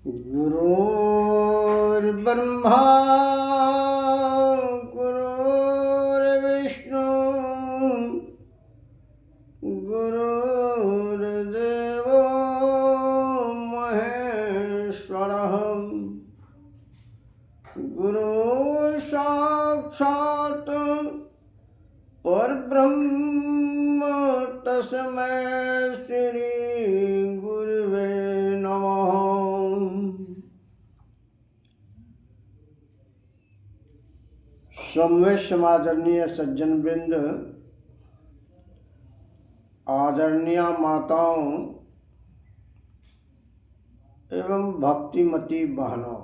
गुरुर्ब्रह्मा गुरुर्विष्णु गुरुर्देवो महेश्वरः गुरु साक्षात् परब्रह्म तस्मै श्री गुरुवे नमः। सौम्य समादरणीय सज्जन वृंद, आदरणीय माताओं एवं भक्तिमती बहनों,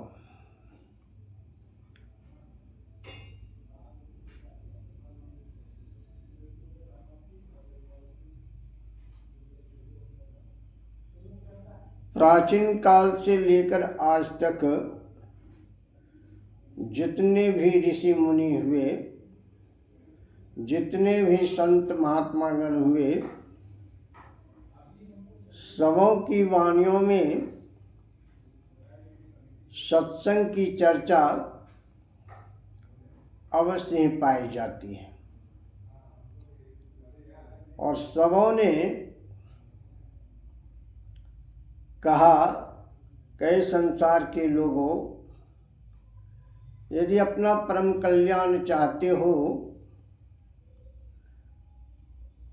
प्राचीन काल से लेकर आज तक जितने भी ऋषि मुनि हुए, जितने भी संत महात्मागण हुए, सबों की वाणियों में सत्संग की चर्चा अवश्य ही पाई जाती है और सबों ने कहा कई संसार के लोगों, यदि अपना परम कल्याण चाहते हो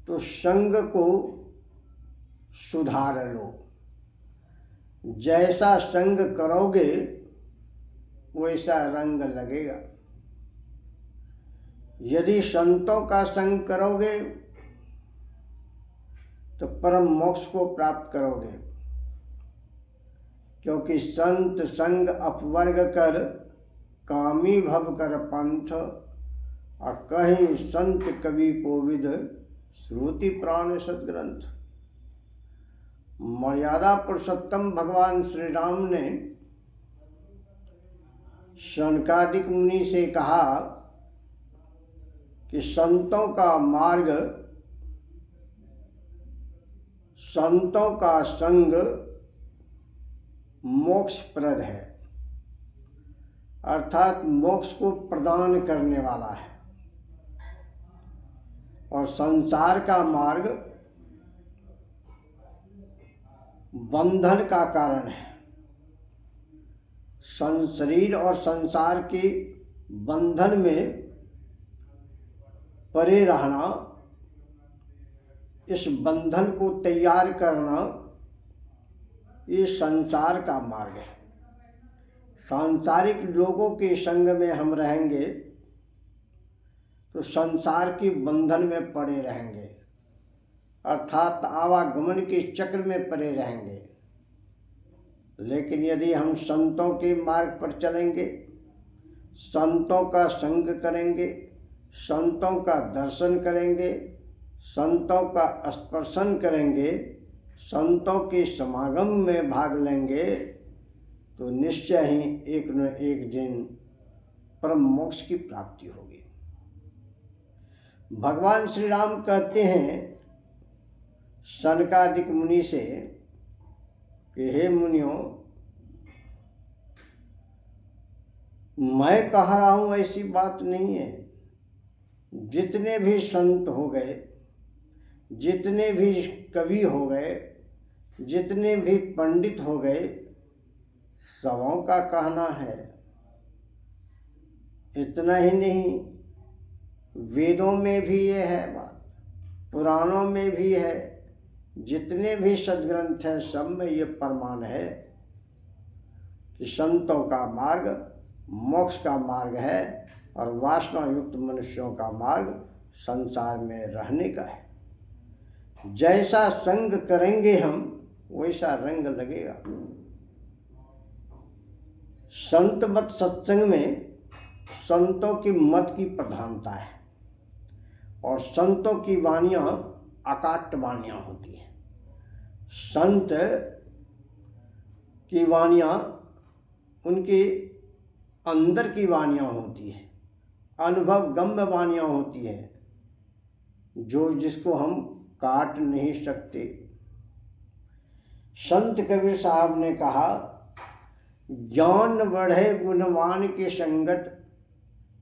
तो संग को सुधार लो। जैसा संग करोगे वैसा रंग लगेगा। यदि संतों का संग करोगे तो परम मोक्ष को प्राप्त करोगे, क्योंकि संत संग अपवर्ग कर कामी भव कर पंथ, और कहीं संत कवि कोविद श्रुति प्राण सदग्रंथ। मर्यादा पुरुषोत्तम भगवान श्री राम ने शनकादिक मुनि से कहा कि संतों का मार्ग, संतों का संग मोक्षप्रद है, अर्थात मोक्ष को प्रदान करने वाला है, और संसार का मार्ग बंधन का कारण है। शरीर और संसार के बंधन में परे रहना, इस बंधन को तैयार करना, ये संसार का मार्ग है। सांसारिक लोगों के संग में हम रहेंगे तो संसार के बंधन में पड़े रहेंगे, अर्थात आवागमन के चक्र में पड़े रहेंगे। लेकिन यदि हम संतों के मार्ग पर चलेंगे, संतों का संग करेंगे, संतों का दर्शन करेंगे, संतों का स्पर्शन करेंगे, संतों के समागम में भाग लेंगे, तो निश्चय ही एक न एक दिन परम मोक्ष की प्राप्ति होगी। भगवान श्री राम कहते हैं सनकादिक मुनि से कि हे मुनियों, मैं कह रहा हूं ऐसी बात नहीं है। जितने भी संत हो गए, जितने भी कवि हो गए, जितने भी पंडित हो गए, सबों का कहना है। इतना ही नहीं, वेदों में भी ये है बात, पुराणों में भी है, जितने भी सदग्रंथ हैं सब में ये प्रमाण है कि संतों का मार्ग मोक्ष का मार्ग है और वासना युक्त मनुष्यों का मार्ग संसार में रहने का है। जैसा संग करेंगे हम वैसा रंग लगेगा। संत मत सत्संग में संतों की मत की प्रधानता है और संतों की वाणियां अकाट्य वाणियां होती है। संत की वाणियां उनके अंदर की वाणियां होती है, अनुभव गम्य वाणियां होती है, जो जिसको हम काट नहीं सकते। संत कबीर साहब ने कहा ज्ञान बढ़े गुणवान के संगत,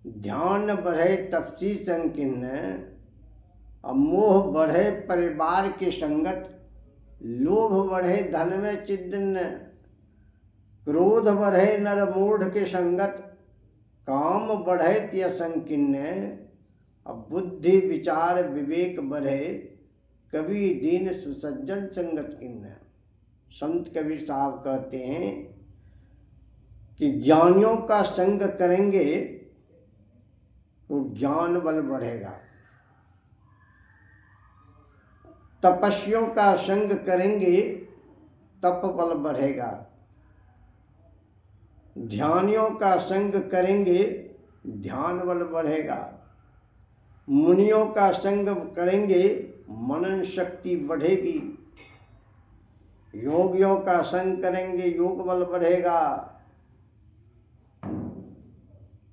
ध्यान बढ़े तपसी संकीर्ण, और मोह बढ़े परिवार के संगत, लोभ बढ़े धन में चिद्न्न, क्रोध बढ़े नर मूढ़ के संगत, काम बढ़े त्य संकीर्ण, अब बुद्धि विचार विवेक बढ़े, कवि दीन सुसज्जन संगत किन्न। संत कबीर साहब कहते हैं कि ज्ञानियों का संग करेंगे तो ज्ञान बल बढ़ेगा, तपस्वियों का संग करेंगे तप बल बढ़ेगा, ध्यानियों का संग करेंगे ध्यान बल बढ़ेगा, मुनियों का संग करेंगे मनन शक्ति बढ़ेगी, योगियों का संग करेंगे योग बल बढ़ेगा,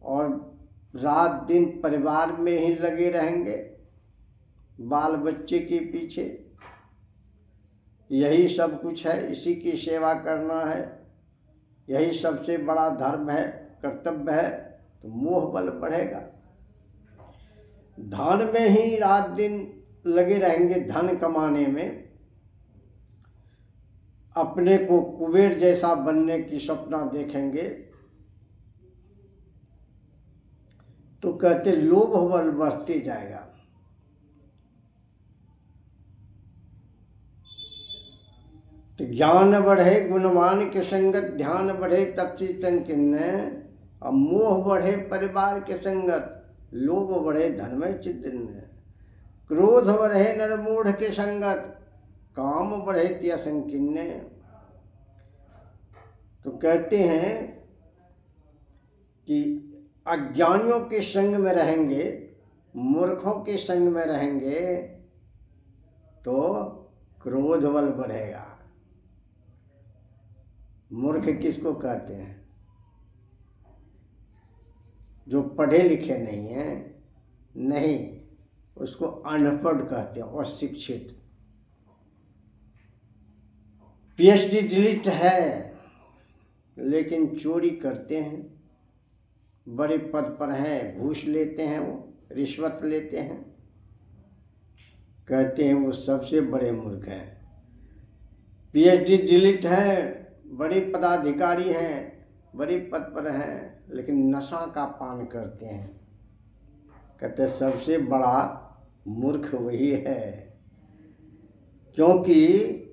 और रात दिन परिवार में ही लगे रहेंगे बाल बच्चे के पीछे, यही सब कुछ है, इसी की सेवा करना है, यही सबसे बड़ा धर्म है, कर्तव्य है, तो मोह बल बढ़ेगा। धन में ही रात दिन लगे रहेंगे, धन कमाने में, अपने को कुबेर जैसा बनने की सपना देखेंगे, तो कहते लोभ बल बढ़ते जाएगा। तो ज्ञान बढ़े गुणवान के संगत, ध्यान बढ़े तपसी संकीर्ण, और मोह बढ़े परिवार के संगत, लोभ बढ़े धन में चिद्न्न, क्रोध बढ़े नर मूढ़ के संगत, काम बढ़े त्य संकीर्ण। तो कहते हैं कि अज्ञानियों के संग में रहेंगे, मूर्खों के संग में रहेंगे तो क्रोध बल बढ़ेगा। मूर्ख किसको कहते हैं? जो पढ़े लिखे नहीं हैं, नहीं, उसको अनपढ़ कहते हैं, और शिक्षित। पीएचडी डिलीट है लेकिन चोरी करते हैं, बड़े पद पर हैं, घूस लेते हैं, वो रिश्वत लेते हैं, कहते हैं वो सबसे बड़े मूर्ख हैं। पीएचडी डिलीट है, बड़े पदाधिकारी हैं, बड़े पद पर हैं, लेकिन नशा का पान करते हैं, कहते सबसे बड़ा मूर्ख वही है। क्योंकि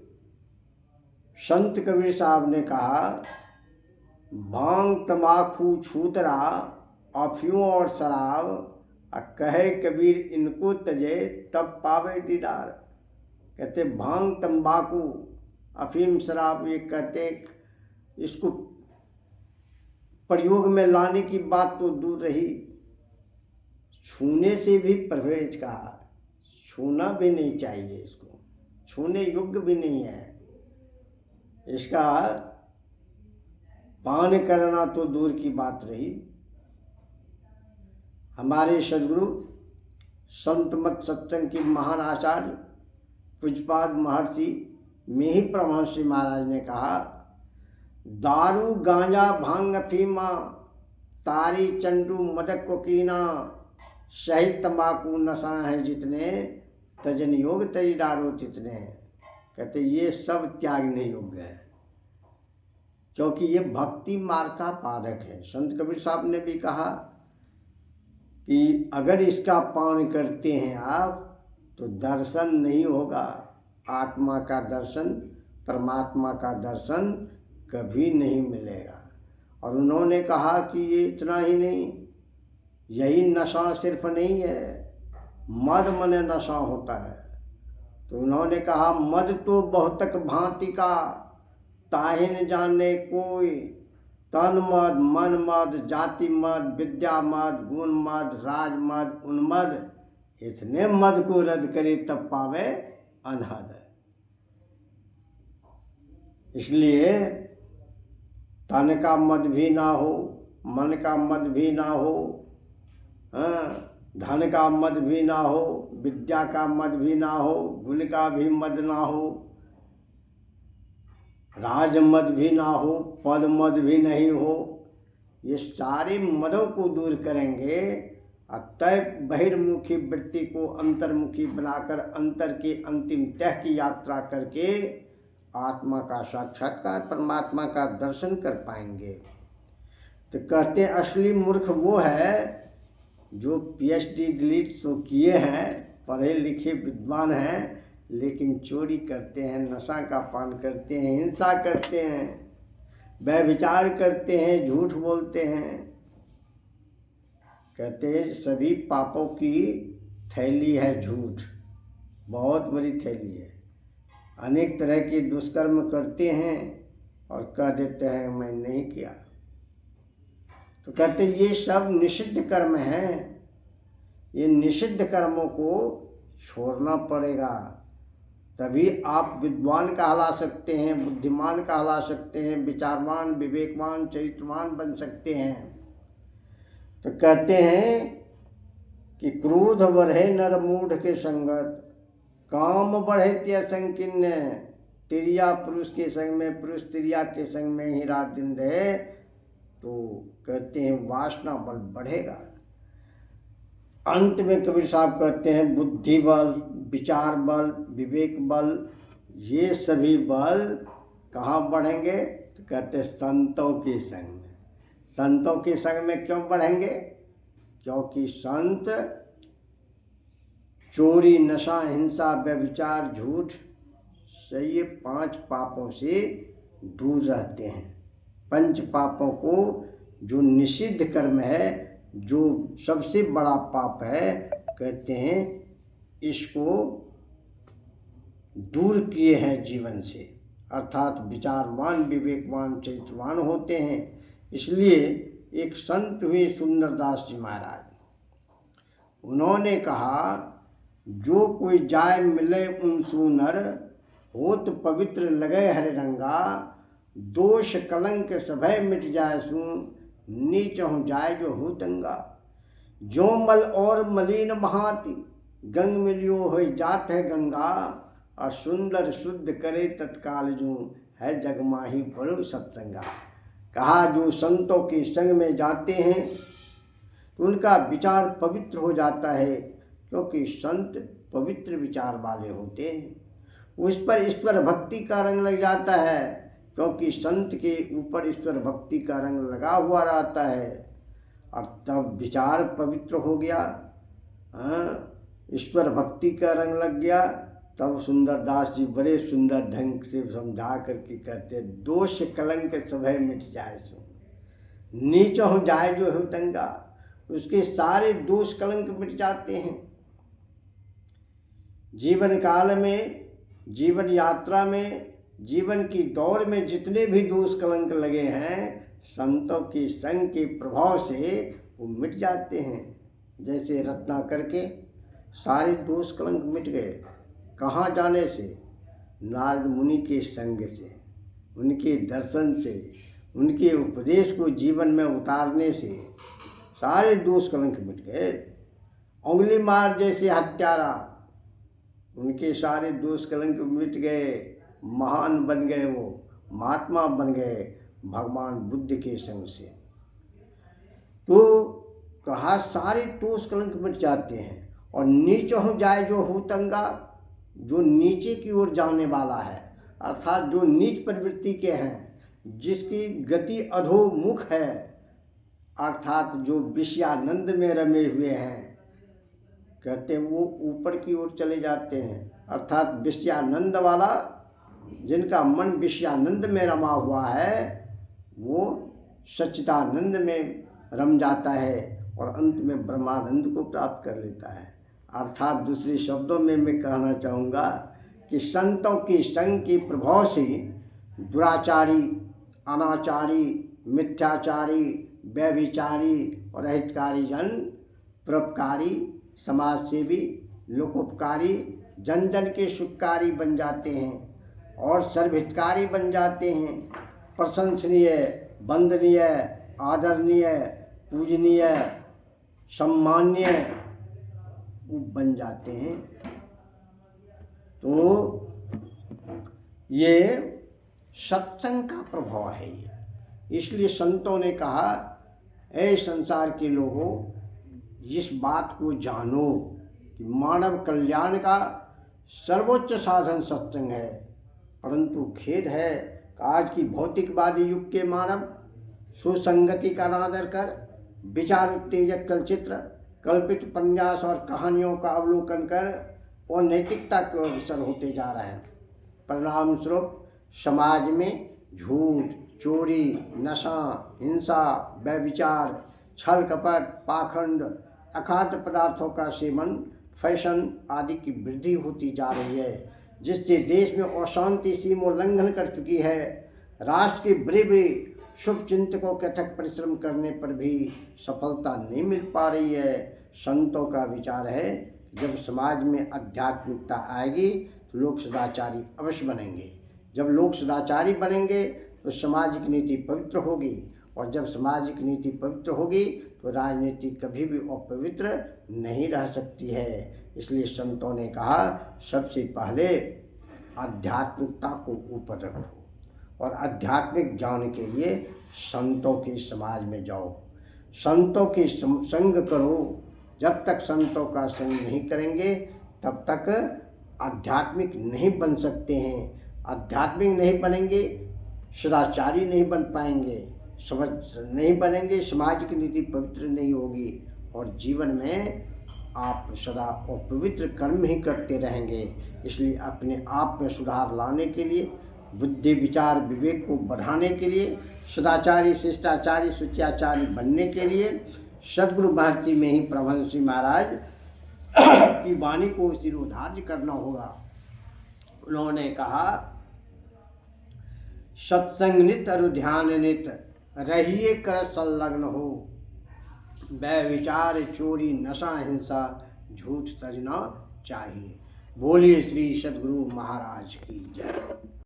संत कबीर साहब ने कहा, भांग तमाकू छूतरा अफीम और शराब, कहे कबीर इनको तजे तब पावे दीदार। कहते भांग तंबाकू अफीम शराब, ये कहते इसको प्रयोग में लाने की बात तो दूर रही, छूने से भी परहेज कहा, छूना भी नहीं चाहिए, इसको छूने योग्य भी नहीं है, इसका पान करना तो दूर की बात रही। हमारे सदगुरु संत मत सत्संग के महान आचार्य पूज्यपाद महर्षि मेही परमहंस महाराज ने कहा, दारू गांजा भांग अफीमा तारी चंडू मदक कोकीना, सही तंबाकू नशा है जितने, तजन योग तज डारो तितने। कहते ये सब त्यागने योग्य है, क्योंकि ये भक्ति मार्ग का पादक है। संत कबीर साहब ने भी कहा कि अगर इसका पान करते हैं आप तो दर्शन नहीं होगा, आत्मा का दर्शन, परमात्मा का दर्शन कभी नहीं मिलेगा। और उन्होंने कहा कि ये इतना ही नहीं, यही नशा सिर्फ नहीं है, मद मन नशा होता है। तो उन्होंने कहा, मद तो बहुतक भांति का, ताहि न जाने कोई, तन मद मन मद जाति मद विद्या मद गुण मद राज मद उन्मद, इतने मद को रद्द करे तब पावे अनहद। इसलिए तन का मद भी ना हो, मन का मद भी ना हो, धन का मद भी ना हो, विद्या का मद भी ना हो, गुण का भी मद ना हो, राजमद भी ना हो, पद मद भी नहीं हो। ये सारे मदों को दूर करेंगे और तय बहिर्मुखी वृत्ति को अंतर्मुखी बनाकर अंतर के अंतिम तह की यात्रा करके आत्मा का साक्षात्कार, परमात्मा का दर्शन कर पाएंगे। तो कहते हैं असली मूर्ख वो है जो PhD डिलीट तो किए हैं, पढ़े लिखे विद्वान हैं, लेकिन चोरी करते हैं, नशा का पान करते हैं, हिंसा करते हैं, व्यभिचार करते हैं, झूठ बोलते हैं। कहते हैं सभी पापों की थैली है झूठ, बहुत बड़ी थैली है। अनेक तरह के दुष्कर्म करते हैं और कह देते हैं मैं नहीं किया। तो कहते ये सब निषिद्ध कर्म हैं। ये निषिद्ध कर्मों को छोड़ना पड़ेगा, तभी आप विद्वान कहला सकते हैं, बुद्धिमान कहला सकते हैं, विचारवान, विवेकवान, चरित्रवान बन सकते हैं। तो कहते हैं कि क्रोध बढ़े नर मूढ़ के संगत, काम बढ़े त्या संकीर्ण। तिरिया पुरुष के संग में, पुरुष तिरिया के संग में ही रात दिन रहे तो कहते हैं वासना बल बढ़ेगा। अंत में कबीर साहब कहते हैं बुद्धि बल, विचार बल, विवेक बल, ये सभी बल कहाँ बढ़ेंगे? तो कहते हैं संतों के संग में। संतों के संग में क्यों बढ़ेंगे? क्योंकि संत चोरी, नशा, हिंसा, व्यभिचार, झूठ से ये 5 पापों से दूर रहते हैं। 5 पापों को जो निषिद्ध कर्म है, जो सबसे बड़ा पाप है, कहते हैं इसको दूर किए हैं जीवन से, अर्थात विचारवान, विवेकवान, चरित्रवान होते हैं। इसलिए एक संत हुए सुंदरदास जी महाराज, उन्होंने कहा जो कोई जाय मिले उन सुनर, होत पवित्र लगे हरे रंगा, दोष कलंक सभय मिट जाए सुन, नीच हो जाए जो हो दंगा। जो मल और मलिन महाति, गंग मिलियो हो जात है गंगा, और सुंदर शुद्ध करे तत्काल जो है जगमाही बड़ो सत्संगा। कहा जो संतों के संग में जाते हैं तो उनका विचार पवित्र हो जाता है, क्योंकि संत पवित्र विचार वाले होते हैं। उस पर ईश्वर भक्ति का रंग लग जाता है, क्योंकि संत के ऊपर ईश्वर भक्ति का रंग लगा हुआ रहता है, और तब विचार पवित्र हो गया, ईश्वर भक्ति का रंग लग गया। तब सुंदरदास जी बड़े सुंदर ढंग से समझा करके कहते दोष कलंक सभय मिट जाए सो, नीच हो जाए जो हो दंगा। उसके सारे दोष कलंक मिट जाते हैं। जीवन काल में, जीवन यात्रा में, जीवन की दौड़ में जितने भी दोष कलंक लगे हैं, संतों के संग के प्रभाव से वो मिट जाते हैं। जैसे रत्नाकर के सारे दोष कलंक मिट गए। कहाँ जाने से? नारद मुनि के संग से, उनके दर्शन से, उनके उपदेश को जीवन में उतारने से सारे दोष कलंक मिट गए। उंगली मार जैसे हत्यारा, उनके सारे दोष कलंक मिट गए, महान बन गए, वो महात्मा बन गए भगवान बुद्ध के संग से। तो कहा सारे दोष कलंक मिट जाते हैं। और नीच हो जाए जो हुतंगा, जो नीचे की ओर जाने वाला है, अर्थात जो नीच प्रवृत्ति के हैं, जिसकी गति अधोमुख है, अर्थात जो विषयानंद में रमे हुए हैं, कहते हैं वो ऊपर की ओर चले जाते हैं। अर्थात विषयानंद वाला, जिनका मन विषयानंद में रमा हुआ है, वो सच्चिदानंद में रम जाता है और अंत में ब्रह्मानंद को प्राप्त कर लेता है। अर्थात दूसरे शब्दों में मैं कहना चाहूँगा कि संतों के संग के प्रभाव से दुराचारी, अनाचारी, मिथ्याचारी, व्यभिचारी और अहितकारी जन परोपकारी, समाजसेवी, लोकोपकारी, जन जन के सुखकारी बन जाते हैं और सर्वहितकारी बन जाते हैं। प्रशंसनीय, वंदनीय, आदरणीय, पूजनीय, सम्मान्य बन जाते हैं। तो ये सत्संग का प्रभाव है ये। इसलिए संतों ने कहा, ऐ संसार के लोगों, इस बात को जानो कि मानव कल्याण का सर्वोच्च साधन सत्संग है। परंतु खेद है कि आज की भौतिकवादी युग के मानव सुसंगति का अनादर कर विचार उत्तेजक चलचित्र, कल्पित उपन्यास और कहानियों का अवलोकन कर और नैतिकता के अग्रसर होते जा रहे हैं। परिणाम स्वरूप समाज में झूठ, चोरी, नशा, हिंसा, व्यभिचार, छल कपट, पाखंड, अखाद्य पदार्थों का सेवन, फैशन आदि की वृद्धि होती जा रही है, जिससे देश में अशांति सीमोल्लंघन कर चुकी है। राष्ट्र के बड़े बड़े शुभ चिंतकों के अथक परिश्रम करने पर भी सफलता नहीं मिल पा रही है। संतों का विचार है, जब समाज में आध्यात्मिकता आएगी तो लोग सदाचारी अवश्य बनेंगे। जब लोग सदाचारी बनेंगे तो सामाजिक नीति पवित्र होगी, और जब सामाजिक नीति पवित्र होगी तो राजनीति कभी भी अपवित्र नहीं रह सकती है। इसलिए संतों ने कहा, सबसे पहले आध्यात्मिकता को ऊपर रखो और आध्यात्मिक ज्ञान के लिए संतों के समाज में जाओ, संतों के संग करो। जब तक संतों का संग नहीं करेंगे तब तक आध्यात्मिक नहीं बन सकते हैं। आध्यात्मिक नहीं बनेंगे, सदाचारी नहीं बन पाएंगे, समझ नहीं बनेंगे, सामाजिक नीति पवित्र नहीं होगी, और जीवन में आप सदा अपवित्र कर्म ही करते रहेंगे। इसलिए अपने आप में सुधार लाने के लिए, बुद्धि विचार विवेक को बढ़ाने के लिए, सदाचारी शिष्टाचारी सुचाचारी बनने के लिए सद्गुरु महर्षि में ही प्रभंसी महाराज की वाणी को शिरोधार्य करना होगा। उन्होंने कहा, सत्संग नित अरु ध्यान नित, रहिए कर संलग्न हो, व्यभिचार चोरी नशा हिंसा झूठ तजना चाहिए। बोलिए श्री सद्गुरु महाराज की जय।